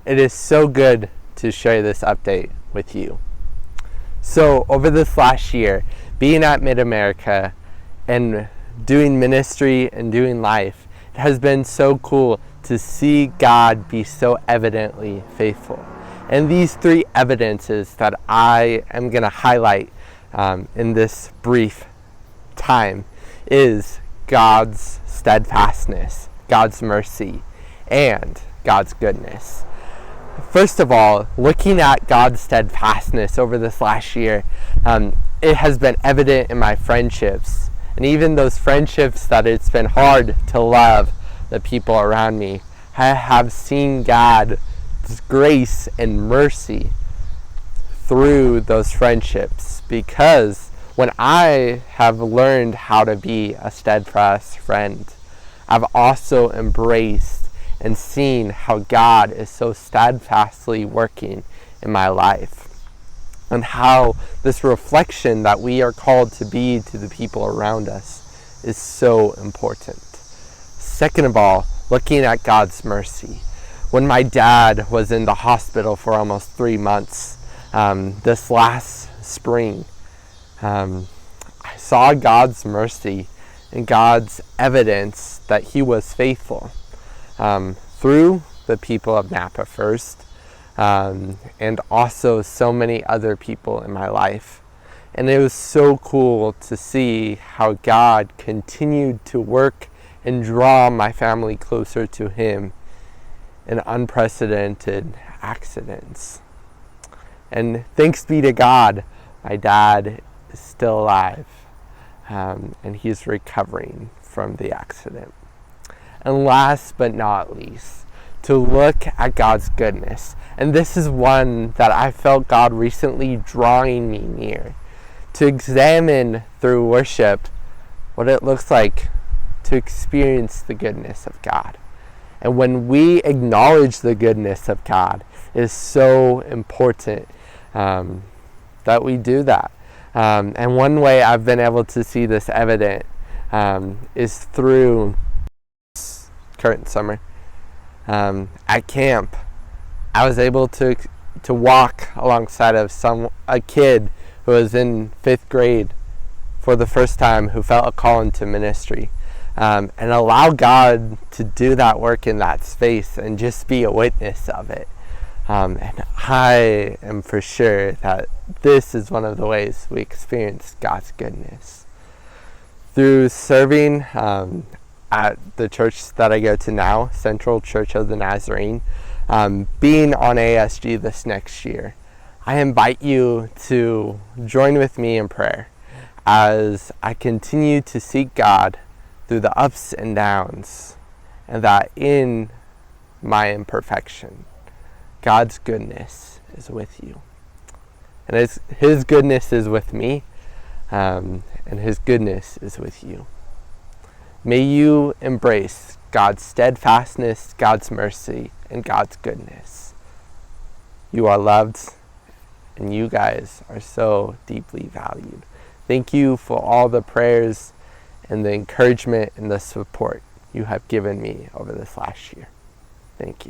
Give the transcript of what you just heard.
It is so good to share this update with you. So, over this last year, being at Mid-America and doing ministry and doing life, it has been so cool to see God be so evidently faithful. And these three evidences that I am going to highlight in this brief time is God's steadfastness, God's mercy, and God's goodness. First of all, looking at God's steadfastness over this last year, it has been evident in my friendships, and even those friendships that it's been hard to love the people around me. I have seen God's grace and mercy through those friendships, because when I have learned how to be a steadfast friend, I've also embraced and seen how God is so steadfastly working in my life, and how this reflection that we are called to be to the people around us is so important. Second of all, looking at God's mercy. When my dad was in the hospital for almost 3 months, this last spring, I saw God's mercy and God's evidence that He was faithful through the people of Napa first, and also so many other people in my life. And it was so cool to see how God continued to work and draw my family closer to Him in unprecedented accidents. And thanks be to God, my dad is still alive, and he's recovering from the accident. And last but not least, to look at God's goodness. And this is one that I felt God recently drawing me near, to examine through worship what it looks like to experience the goodness of God. And when we acknowledge the goodness of God, it is so important that we do that. And one way I've been able to see this evident is through current summer. At camp, I was able to walk alongside of a kid who was in 5th grade for the first time, who felt a call into ministry, and allow God to do that work in that space and just be a witness of it. And I am for sure that this is one of the ways we experience God's goodness. Through serving at the church that I go to now, Central Church of the Nazarene, being on ASG this next year, I invite you to join with me in prayer as I continue to seek God through the ups and downs, and that in my imperfection, God's goodness is with you. And His goodness is with me, and His goodness is with you. May you embrace God's steadfastness, God's mercy, and God's goodness. You are loved, and you guys are so deeply valued. Thank you for all the prayers and the encouragement and the support you have given me over this last year. Thank you.